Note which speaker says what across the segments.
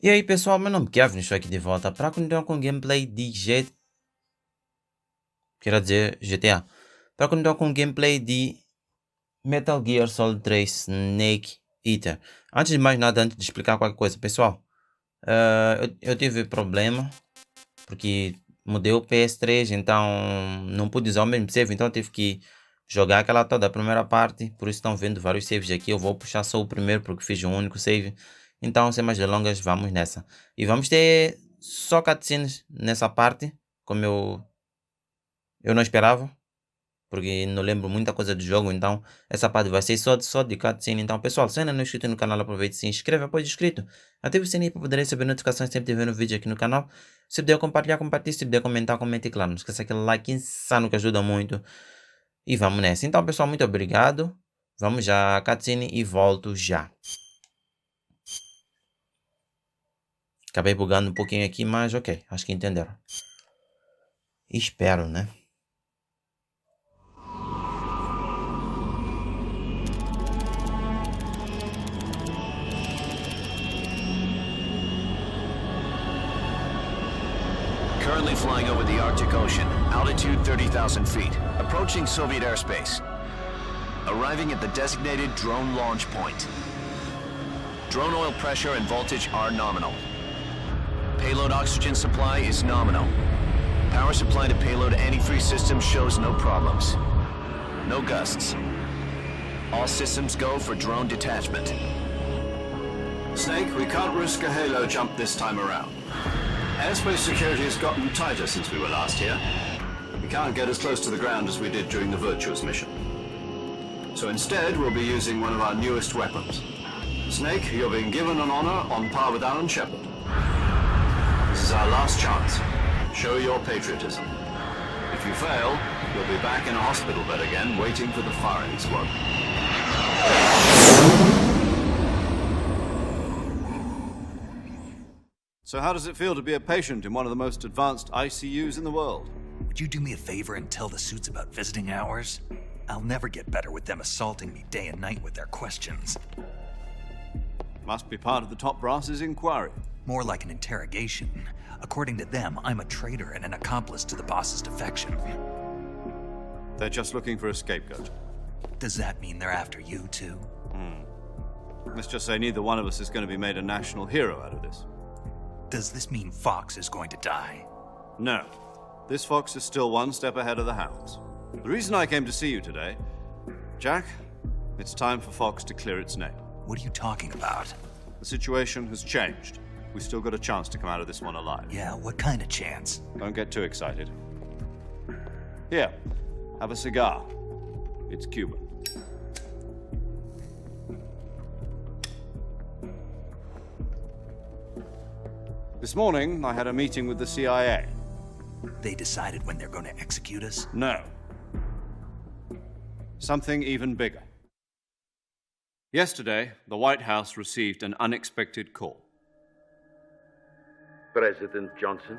Speaker 1: E aí pessoal, meu nome é Kevin, estou aqui de volta para continuar com o gameplay de GTA. Para continuar com o gameplay de Metal Gear Solid 3 Snake Eater. Antes de mais nada, antes de explicar qualquer coisa, pessoal, eu tive problema porque mudei o PS3, então não pude usar o mesmo save, então eu tive que jogar aquela toda a primeira parte. Por isso estão vendo vários saves aqui. Eu vou puxar só o primeiro porque fiz um único save. Então, sem mais delongas, vamos nessa. E vamos ter só cutscenes nessa parte, como eu não esperava, porque não lembro muita coisa do jogo, então essa parte vai ser só de cutscene. Então, pessoal, se ainda não é inscrito no canal, aproveite e se inscreva após inscrito. Ative o sininho para poder receber notificações sempre que tiver um vídeo aqui no canal. Se puder compartilhar, compartilhe. Se puder comentar, comente, claro. Não esqueça aquele like insano que ajuda muito. E vamos nessa. Então, pessoal, muito obrigado. Vamos já à cutscene e volto já. Acabei bugando um pouquinho aqui, mas ok, acho que entenderam. Espero, né?
Speaker 2: Currently flying over the Arctic Ocean, altitude 30,000 feet, approaching Soviet airspace. Arriving at the designated drone launch point. Drone oil pressure and voltage are nominal. Payload oxygen supply is nominal. Power supply to payload antifreeze system shows no problems. No gusts. All systems go for drone detachment.
Speaker 3: Snake, we can't risk a halo jump this time around. Airspace security has gotten tighter since we were last here. We can't get as close to the ground as we did during the Virtuous mission. So instead, we'll be using one of our newest weapons. Snake, you're being given an honor on par with Alan Shepard. This is our last chance. Show your patriotism. If you fail, you'll be back in a hospital bed again, waiting for the firing squad.
Speaker 4: So how does it feel to be a patient in one of the most advanced ICUs in the world?
Speaker 5: Would you do me a favor and tell the suits about visiting hours? I'll never get better with them assaulting me day and night with their questions.
Speaker 4: Must be part of the top brass's inquiry.
Speaker 5: More like an interrogation. According to them, I'm a traitor and an accomplice to the boss's defection.
Speaker 4: They're just looking for a scapegoat.
Speaker 5: Does that mean they're after you, too?
Speaker 4: Let's just say neither one of us is going to be made a national hero out of this.
Speaker 5: Does this mean Fox is going to die?
Speaker 4: No. This fox is still one step ahead of the hounds. The reason I came to see you today, Jack, it's time for Fox to clear its name.
Speaker 5: What are you talking about?
Speaker 4: The situation has changed. We've still got a chance to come out of this one alive.
Speaker 5: Yeah, what kind of chance?
Speaker 4: Don't get too excited. Here, have a cigar. It's Cuban. This morning, I had a meeting with the CIA.
Speaker 5: They decided when they're going to execute us?
Speaker 4: No. Something even bigger. Yesterday, the White House received an unexpected call.
Speaker 6: President Johnson?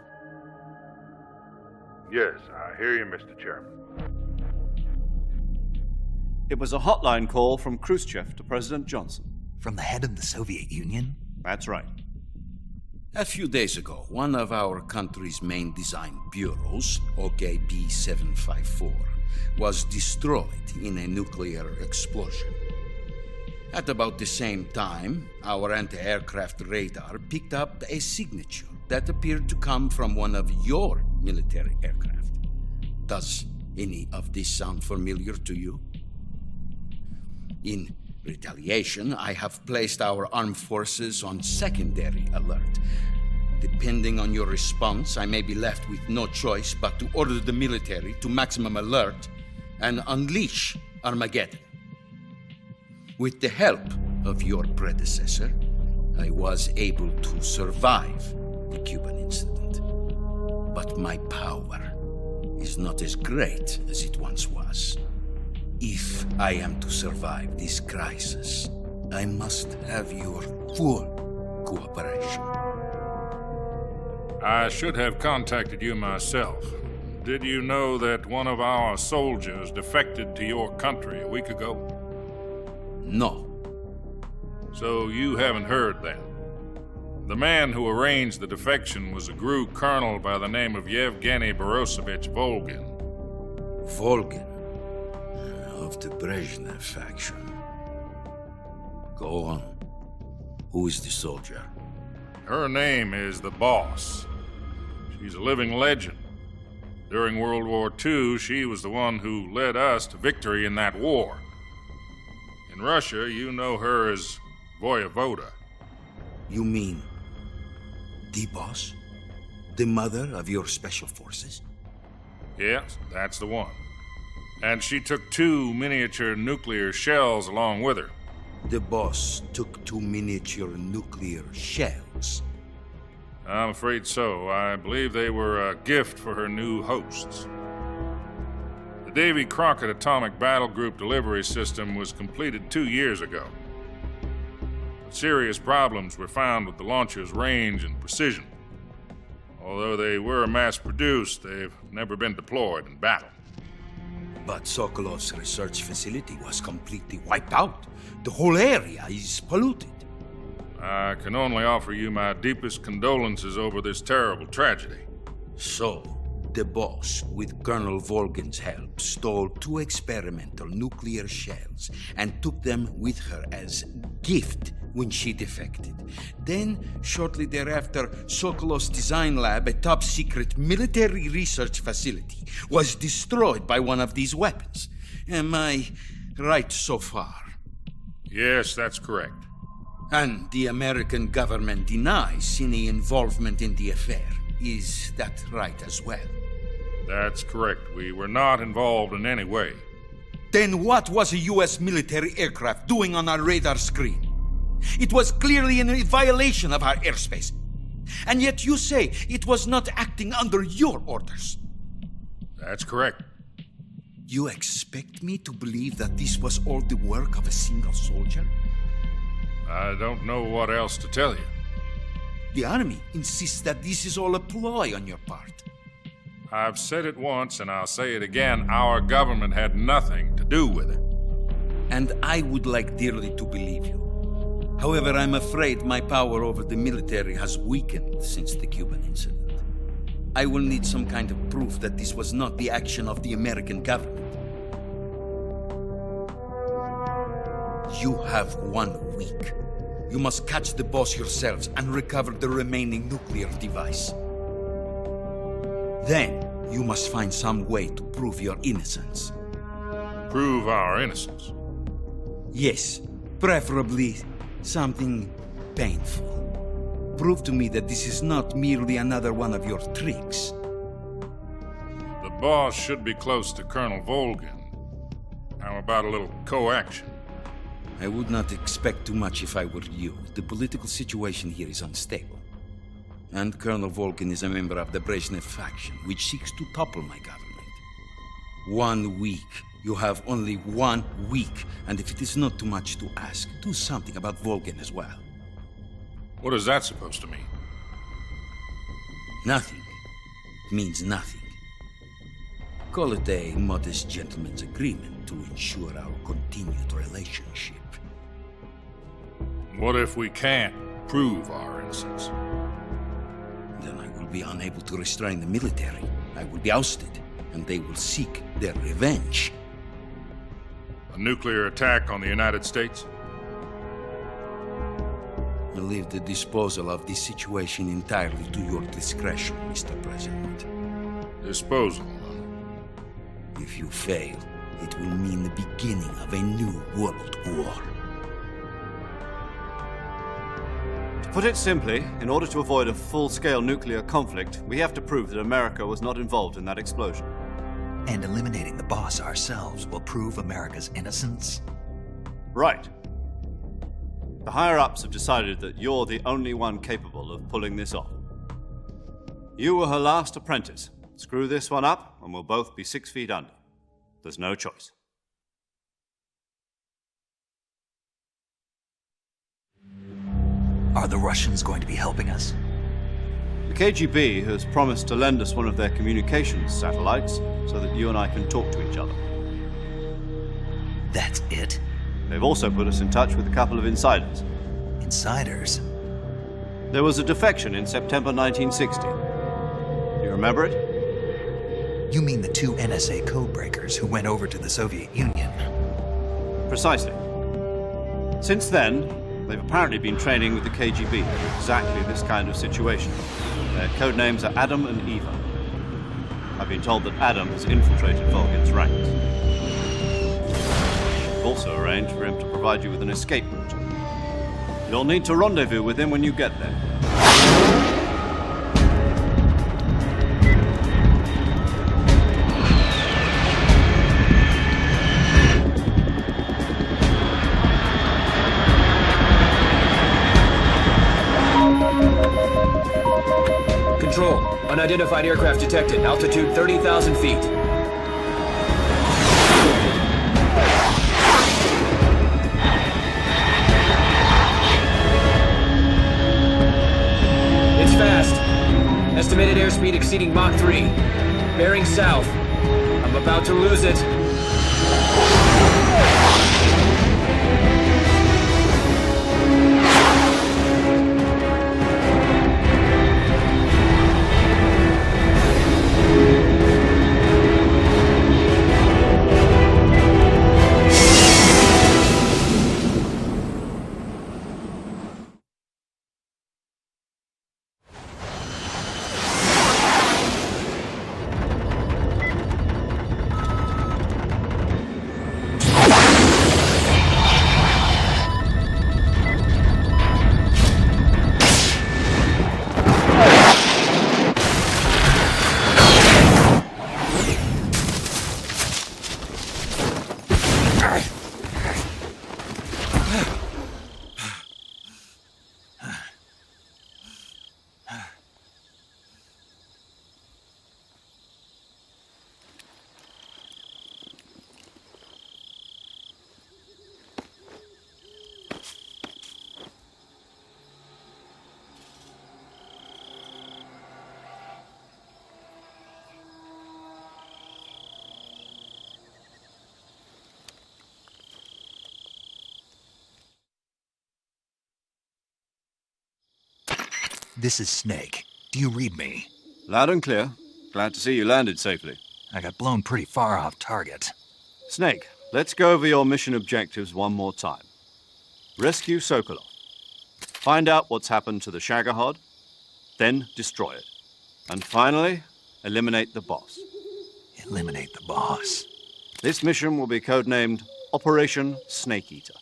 Speaker 6: Yes, I hear you, Mr. Chairman.
Speaker 4: It was a hotline call from Khrushchev to President Johnson.
Speaker 5: From the head of the Soviet Union?
Speaker 4: That's right.
Speaker 7: A few days ago, one of our country's main design bureaus, OKB 754, was destroyed in a nuclear explosion. At about the same time, our anti-aircraft radar picked up a signature that appeared to come from one of your military aircraft. Does any of this sound familiar to you? In retaliation, I have placed our armed forces on secondary alert. Depending on your response, I may be left with no choice but to order the military to maximum alert and unleash Armageddon. With the help of your predecessor, I was able to survive the Cuban incident. But my power is not as great as it once was. If I am to survive this crisis, I must have your full cooperation.
Speaker 8: I should have contacted you myself. Did you know that one of our soldiers defected to your country a week ago?
Speaker 7: No.
Speaker 8: So you haven't heard that? The man who arranged the defection was a GRU colonel by the name of Yevgeny Borosovich Volgin.
Speaker 7: Volgin, of the Brezhnev faction. Go on. Who is the soldier?
Speaker 8: Her name is the Boss. She's a living legend. During World War II, she was the one who led us to victory in that war. In Russia, you know her as Voyevoda.
Speaker 7: You mean the boss? The mother of your special forces?
Speaker 8: Yes, that's the one. And she took 2 miniature nuclear shells along with her.
Speaker 7: The boss took 2 miniature nuclear shells.
Speaker 8: I'm afraid so. I believe they were a gift for her new hosts. The Davy Crockett Atomic Battle Group delivery system was completed 2 years ago. Serious problems were found with the launcher's range and precision. Although they were mass-produced, they've never been deployed in battle.
Speaker 7: But Sokolov's research facility was completely wiped out. The whole area is polluted.
Speaker 8: I can only offer you my deepest condolences over this terrible tragedy.
Speaker 7: So, the boss, with Colonel Volgin's help, stole 2 experimental nuclear shells and took them with her as gift when she defected. Then, shortly thereafter, Sokolov's design lab, a top-secret military research facility, was destroyed by one of these weapons. Am I right so far?
Speaker 8: Yes, that's correct.
Speaker 7: And the American government denies any involvement in the affair. Is that right as well?
Speaker 8: That's correct. We were not involved in any way.
Speaker 7: Then what was a U.S. military aircraft doing on our radar screen? It was clearly in violation of our airspace. And yet you say it was not acting under your orders.
Speaker 8: That's correct.
Speaker 7: You expect me to believe that this was all the work of a single soldier?
Speaker 8: I don't know what else to tell you.
Speaker 7: The army insists that this is all a ploy on your part.
Speaker 8: I've said it once and I'll say it again. Our government had nothing to do with it.
Speaker 7: And I would like dearly to believe you. However, I'm afraid my power over the military has weakened since the Cuban incident. I will need some kind of proof that this was not the action of the American government. You have 1 week. You must catch the boss yourselves and recover the remaining nuclear device. Then, you must find some way to prove your innocence.
Speaker 8: Prove our innocence?
Speaker 7: Yes, preferably something painful. Prove to me that this is not merely another one of your tricks.
Speaker 8: The boss should be close to Colonel Volgin. How about a little coaction?
Speaker 7: I would not expect too much if I were you. The political situation here is unstable. And Colonel Volgin is a member of the Brezhnev faction, which seeks to topple my government. 1 week. You have only 1 week, and if it is not too much to ask, do something about Volgin as well.
Speaker 8: What is that supposed to mean?
Speaker 7: Nothing. It means nothing. Call it a modest gentleman's agreement to ensure our continued relationship.
Speaker 8: What if we can't prove our innocence?
Speaker 7: Then I will be unable to restrain the military. I will be ousted, and they will seek their revenge.
Speaker 8: A nuclear attack on the United States?
Speaker 7: I leave the disposal of this situation entirely to your discretion, Mr. President.
Speaker 8: Disposal?
Speaker 7: If you fail, it will mean the beginning of a new world war.
Speaker 4: To put it simply, in order to avoid a full-scale nuclear conflict, we have to prove that America was not involved in that explosion.
Speaker 5: And eliminating the boss ourselves will prove America's innocence?
Speaker 4: Right. The higher-ups have decided that you're the only one capable of pulling this off. You were her last apprentice. Screw this one up, and we'll both be 6 feet under. There's no choice.
Speaker 5: Are the Russians going to be helping us?
Speaker 4: The KGB has promised to lend us one of their communications satellites so that you and I can talk to each other.
Speaker 5: That's it?
Speaker 4: They've also put us in touch with a couple of insiders.
Speaker 5: Insiders?
Speaker 4: There was a defection in September 1960. You remember it?
Speaker 5: You mean the 2 NSA codebreakers who went over to the Soviet Union?
Speaker 4: Precisely. Since then, they've apparently been training with the KGB for exactly this kind of situation. Their code names are Adam and Eva. I've been told that Adam has infiltrated Volgin's ranks. I've also arranged for him to provide you with an escape route. You'll need to rendezvous with him when you get there.
Speaker 9: Control, unidentified aircraft detected, altitude 30,000 feet. It's fast. Estimated airspeed exceeding Mach 3. Bearing south. I'm about to lose it.
Speaker 5: This is Snake. Do you read me?
Speaker 4: Loud and clear. Glad to see you landed safely.
Speaker 5: I got blown pretty far off target.
Speaker 4: Snake, let's go over your mission objectives one more time. Rescue Sokolov. Find out what's happened to the Shagohod, then destroy it. And finally, eliminate the boss.
Speaker 5: Eliminate the boss.
Speaker 4: This mission will be codenamed Operation Snake Eater.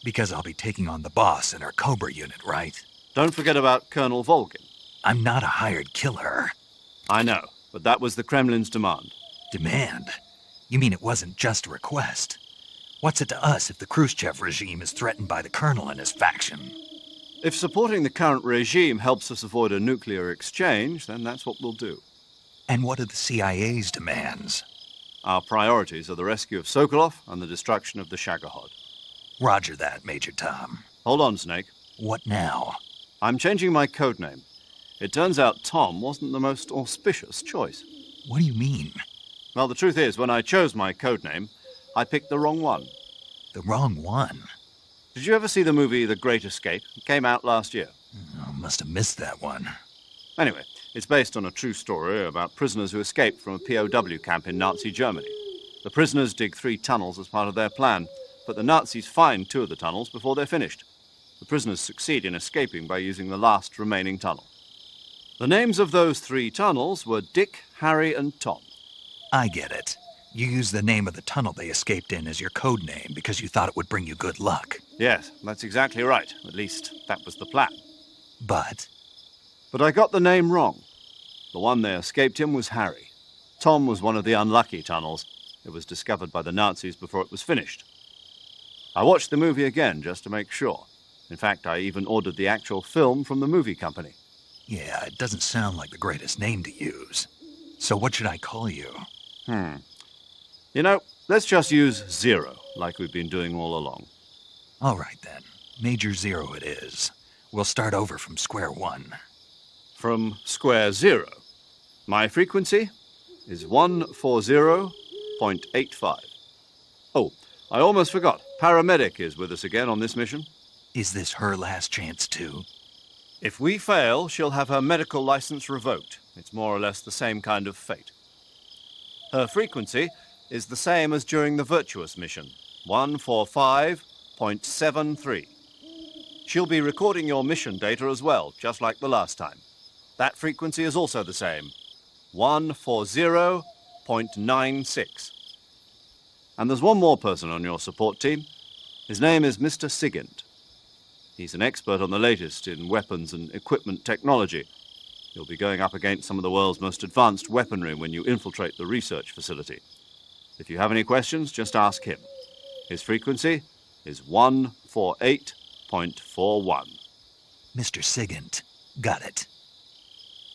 Speaker 5: Because I'll be taking on the boss in our Cobra unit, right?
Speaker 4: Don't forget about Colonel Volgin.
Speaker 5: I'm not a hired killer.
Speaker 4: I know, but that was the Kremlin's demand.
Speaker 5: Demand? You mean it wasn't just a request? What's it to us if the Khrushchev regime is threatened by the Colonel and his faction?
Speaker 4: If supporting the current regime helps us avoid a nuclear exchange, then that's what we'll do.
Speaker 5: And what are the CIA's demands?
Speaker 4: Our priorities are the rescue of Sokolov and the destruction of the Shagohod.
Speaker 5: Roger that, Major Tom.
Speaker 4: Hold on, Snake.
Speaker 5: What now?
Speaker 4: I'm changing my codename. It turns out Tom wasn't the most auspicious choice.
Speaker 5: What do you mean?
Speaker 4: Well, the truth is, when I chose my codename, I picked the wrong one.
Speaker 5: The wrong one?
Speaker 4: Did you ever see the movie The Great Escape? It came out last year.
Speaker 5: Oh, must have missed that one.
Speaker 4: Anyway, it's based on a true story about prisoners who escaped from a POW camp in Nazi Germany. The prisoners dig 3 tunnels as part of their plan, but the Nazis find 2 of the tunnels before they're finished. The prisoners succeed in escaping by using the last remaining tunnel. The names of those 3 tunnels were Dick, Harry, and Tom.
Speaker 5: I get it. You used the name of the tunnel they escaped in as your code name because you thought it would bring you good luck.
Speaker 4: Yes, that's exactly right. At least, that was the plan.
Speaker 5: But
Speaker 4: I got the name wrong. The one they escaped in was Harry. Tom was one of the unlucky tunnels. It was discovered by the Nazis before it was finished. I watched the movie again just to make sure. In fact, I even ordered the actual film from the movie company.
Speaker 5: yeah, it doesn't sound like the greatest name to use. So what should I call you?
Speaker 4: You know, let's just use Zero, like we've been doing all along.
Speaker 5: All right, then. Major Zero it is. We'll start over from square one.
Speaker 4: From square zero. My frequency is 140.85. Oh, I almost forgot. Paramedic is with us again on this mission.
Speaker 5: Is this her last chance, too?
Speaker 4: If we fail, she'll have her medical license revoked. It's more or less the same kind of fate. Her frequency is the same as during the Virtuous mission, 145.73. She'll be recording your mission data as well, just like the last time. That frequency is also the same, 140.96. And there's one more person on your support team. His name is Mr. Sigint. He's an expert on the latest in weapons and equipment technology. You'll be going up against some of the world's most advanced weaponry when you infiltrate the research facility. If you have any questions, just ask him. His frequency is 148.41.
Speaker 5: Mr. Sigint. Got it.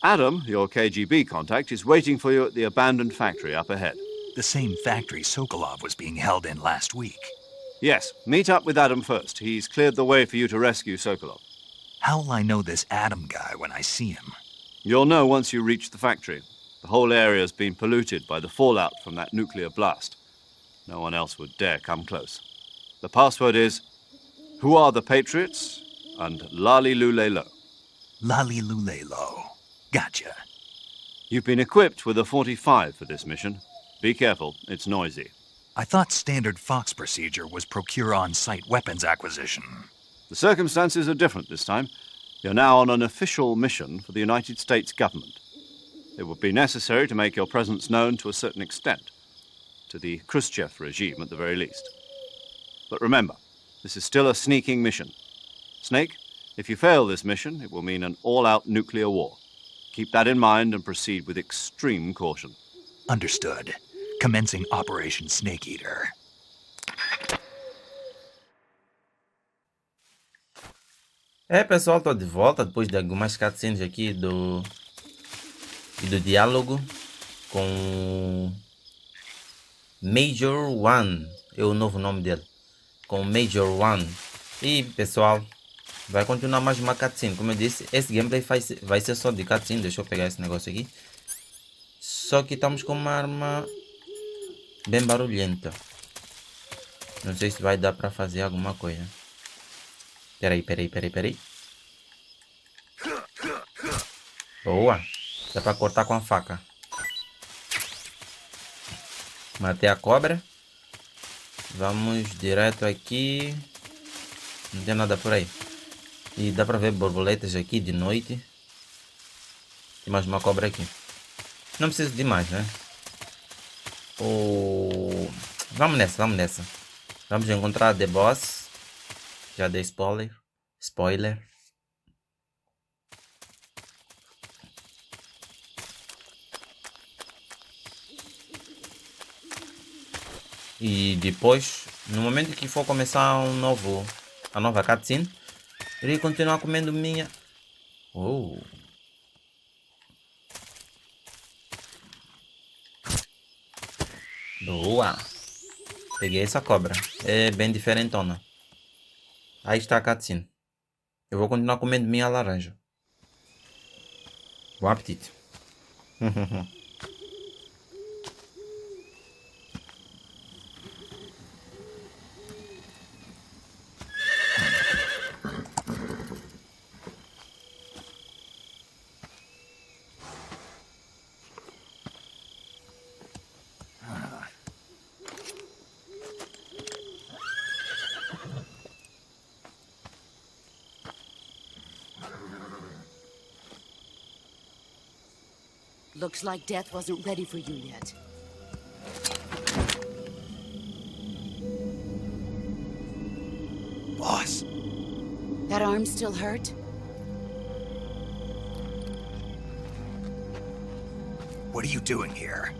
Speaker 4: Adam, your KGB contact, is waiting for you at the abandoned factory up ahead.
Speaker 5: The same factory Sokolov was being held in last week.
Speaker 4: Yes, meet up with Adam first. He's cleared the way for you to rescue Sokolov.
Speaker 5: How'll I know this Adam guy when I see him?
Speaker 4: You'll know once you reach the factory. The whole area's been polluted by the fallout from that nuclear blast. No one else would dare come close. The password is, "Who are the Patriots?" and "Lali Lule Lo."
Speaker 5: Lali Lule Lo. Gotcha.
Speaker 4: You've been equipped with a 45 for this mission. Be careful, it's noisy.
Speaker 5: I thought standard Fox procedure was procure on-site weapons acquisition.
Speaker 4: The circumstances are different this time. You're now on an official mission for the United States government. It would be necessary to make your presence known to a certain extent, to the Khrushchev regime at the very least. But remember, this is still a sneaking mission. Snake, if you fail this mission, it will mean an all-out nuclear war. Keep that in mind and proceed with extreme caution.
Speaker 5: Understood. Commencing Operation Snake Eater.
Speaker 1: Pessoal, tô de volta depois de algumas cutscenes aqui do diálogo com Major One, é o novo nome dele, com Major One. E pessoal, vai continuar mais uma cutscene. Como eu disse, esse gameplay vai ser só de cutscene. Deixa eu pegar esse negócio aqui. Só que estamos com uma arma bem barulhenta. Não sei se vai dar para fazer alguma coisa. Peraí. Boa. Dá para cortar com a faca. Matei a cobra. Vamos direto aqui. Não tem nada por aí. E dá para ver borboletas aqui de noite. Tem mais uma cobra aqui. Não preciso de mais, né? Vamos nessa. Vamos encontrar The Boss. Já dei spoiler. E depois, no momento que for começar a nova cutscene, irei continuar comendo minha. Boa! Peguei essa cobra. É bem diferentona. Aí está a cutscene. Eu vou continuar comendo minha laranja. Bom apetite.
Speaker 10: Looks like death wasn't ready for you yet.
Speaker 5: Boss.
Speaker 10: That arm still hurt?
Speaker 5: What are you doing here?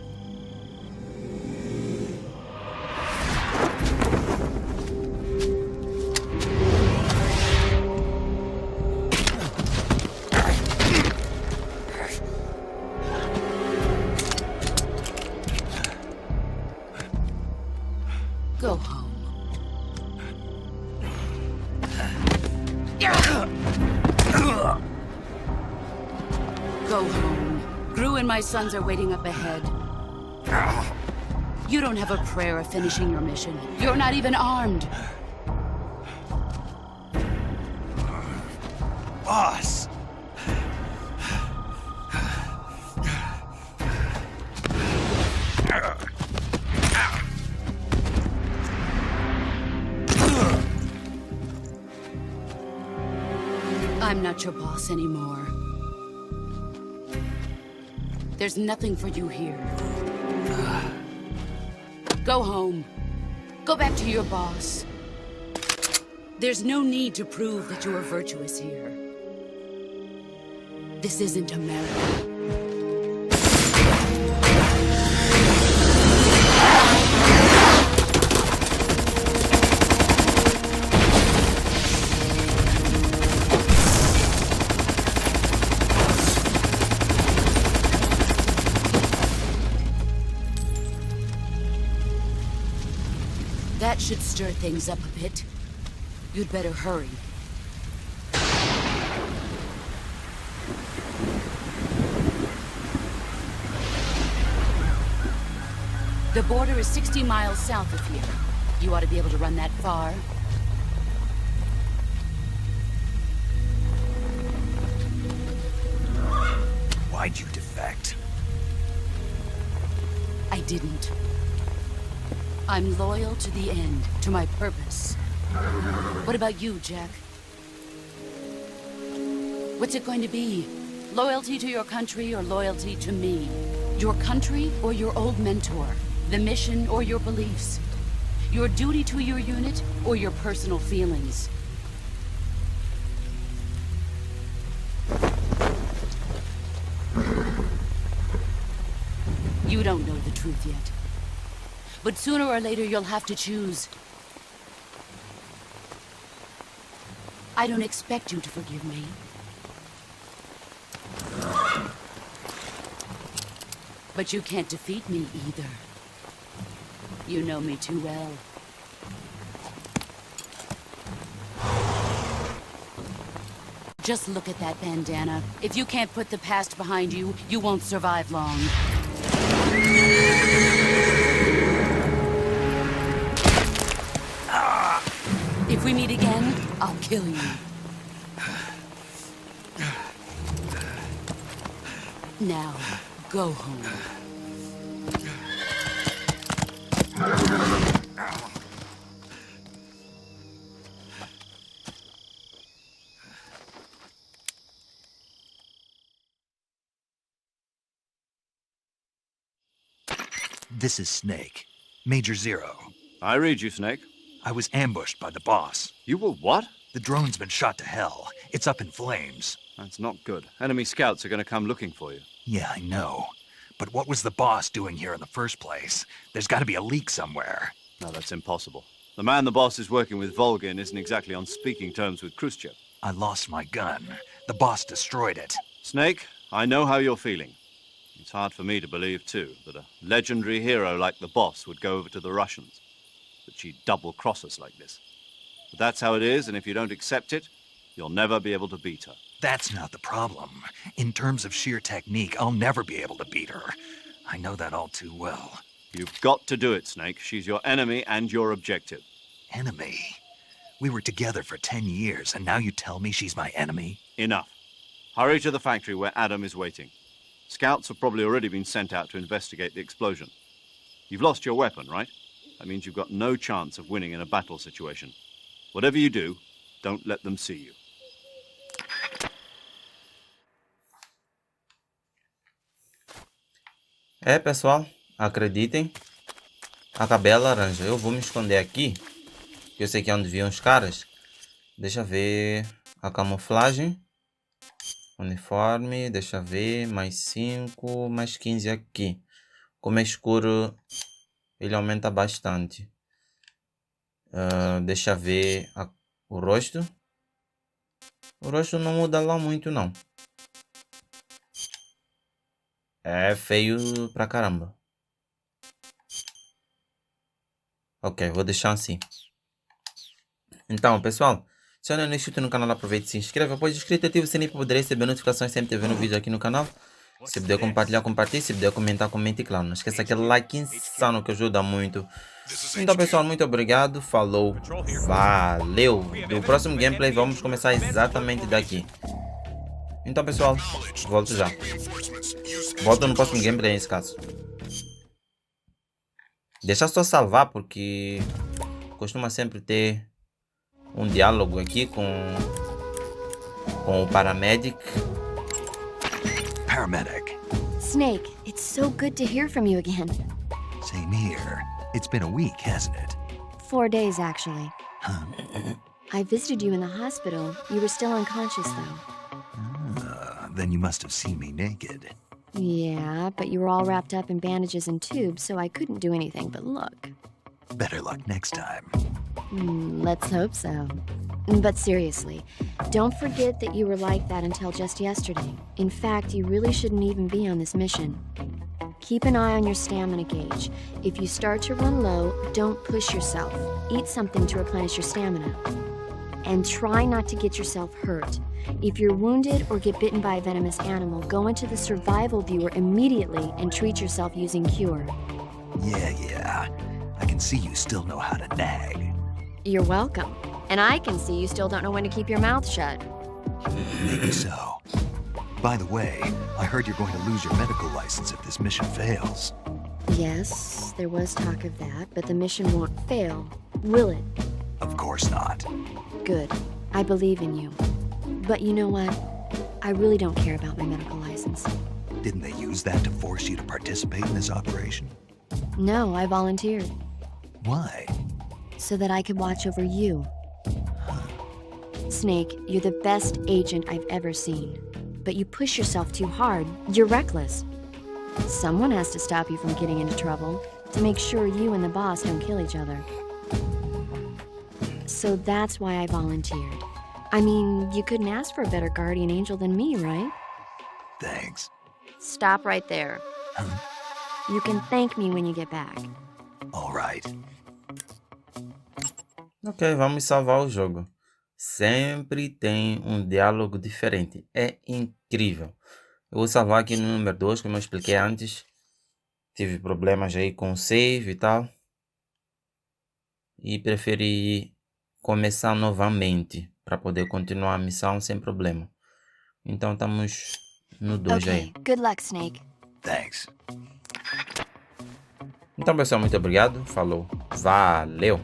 Speaker 10: Go home. Go home. Gru and my sons are waiting up ahead. You don't have a prayer of finishing your mission. You're not even armed.
Speaker 5: Boss!
Speaker 10: not your boss anymore. There's nothing for you here. Go home. Go back to your boss. There's no need to prove that you are virtuous here. This isn't America. That should stir things up a bit. You'd better hurry. The border is 60 miles south of here. You ought to be able to run that far.
Speaker 5: Why'd you defect?
Speaker 10: I didn't. I'm loyal to the end, to my purpose. What about you, Jack? What's it going to be? Loyalty to your country or loyalty to me? Your country or your old mentor? The mission or your beliefs? Your duty to your unit or your personal feelings? You don't know the truth yet. But sooner or later you'll have to choose. I don't expect you to forgive me. But you can't defeat me either. You know me too well. Just look at that bandana. If you can't put the past behind you, you won't survive long. If we meet again, I'll kill you. Now, go home.
Speaker 5: This is Snake. Major Zero.
Speaker 4: I read you, Snake.
Speaker 5: I was ambushed by the boss.
Speaker 4: You were what?
Speaker 5: The drone's been shot to hell. It's up in flames.
Speaker 4: That's not good. Enemy scouts are going to come looking for you.
Speaker 5: Yeah, I know. But what was the boss doing here in the first place? There's got to be a leak somewhere.
Speaker 4: No, that's impossible. The man the boss is working with, Volgin, isn't exactly on speaking terms with Khrushchev.
Speaker 5: I lost my gun. The boss destroyed it.
Speaker 4: Snake, I know how you're feeling. It's hard for me to believe, too, that a legendary hero like the boss would go over to the Russians. That she'd double-cross us like this. But that's how it is, and if you don't accept it, you'll never be able to beat her.
Speaker 5: That's not the problem. In terms of sheer technique, I'll never be able to beat her. I know that all too well.
Speaker 4: You've got to do it, Snake. She's your enemy and your objective.
Speaker 5: Enemy? We were together for 10 years, and now you tell me she's my enemy?
Speaker 4: Enough. Hurry to the factory where Adam is waiting. Scouts have probably already been sent out to investigate the explosion. You've lost your weapon, right? That means you've got no chance of winning in a battle situation. Whatever you do, don't let them see you.
Speaker 1: É, pessoal, acreditem, acabei a laranja. Eu vou me esconder aqui, que eu sei que é onde viam os caras. Deixa eu ver a camuflagem. Uniforme, deixa eu ver, mais 5, mais 15 aqui. Como é escuro, ele aumenta bastante. Deixa eu ver o rosto. O rosto não muda lá muito, não. É feio pra caramba. Ok, vou deixar assim. Então, pessoal, se ainda não é inscrito no canal, aproveite e se inscreva. Após inscrito, ative o sininho para poder receber notificações sempre que tiver um vídeo aqui no canal. Se puder compartilhar, compartilhe. Se puder comentar, comente, e claro, não esqueça aquele like insano que ajuda muito. Então, pessoal, muito obrigado. Falou. Valeu. Do próximo gameplay vamos começar exatamente daqui. Então, pessoal, volto já. Volto no próximo gameplay nesse caso. Deixa só salvar, porque costuma sempre ter um diálogo aqui com com o paramedic.
Speaker 5: Paramedic.
Speaker 11: Snake, it's so good to hear from you again.
Speaker 5: Same here. It's been a week, hasn't it?
Speaker 11: 4 days, actually.
Speaker 5: Huh.
Speaker 11: I visited you in the hospital. You were still unconscious, though.
Speaker 5: Then you must have seen me naked.
Speaker 11: Yeah, but you were all wrapped up in bandages and tubes, so I couldn't do anything but look.
Speaker 5: Better luck next time.
Speaker 11: Let's hope so. But seriously, don't forget that you were like that until just yesterday. In fact, you really shouldn't even be on this mission. Keep an eye on your stamina gauge. If you start to run low, don't push yourself. Eat something to replenish your stamina. And try not to get yourself hurt. If you're wounded or get bitten by a venomous animal, go into the survival viewer immediately and treat yourself using cure.
Speaker 5: Yeah. I can see you still know how to nag.
Speaker 11: You're welcome. And I can see you still don't know when to keep your mouth shut.
Speaker 5: Maybe so. By the way, I heard you're going to lose your medical license if this mission fails.
Speaker 11: Yes, there was talk of that, but the mission won't fail, will it?
Speaker 5: Of course not.
Speaker 11: Good. I believe in you. But you know what? I really don't care about my medical license.
Speaker 5: Didn't they use that to force you to participate in this operation?
Speaker 11: No, I volunteered.
Speaker 5: Why?
Speaker 11: So that I could watch over you. Snake, you're the best agent I've ever seen. But you push yourself too hard. You're reckless. Someone has to stop you from getting into trouble, to make sure you and the boss don't kill each other. So that's why I volunteered. I mean, you couldn't ask for a better guardian angel than me, right?
Speaker 5: Thanks.
Speaker 11: Stop right there. You can thank me when you get back.
Speaker 5: All right.
Speaker 1: Ok, vamos salvar o jogo. Sempre tem um diálogo diferente. É incrível. Eu vou salvar aqui no número 2, como eu expliquei antes. Tive problemas aí com o save e tal. E preferi começar novamente para poder continuar a missão sem problema. Então estamos no 2 aí.
Speaker 11: Good luck, Snake.
Speaker 5: Thanks.
Speaker 1: Então, pessoal, muito obrigado. Falou. Valeu.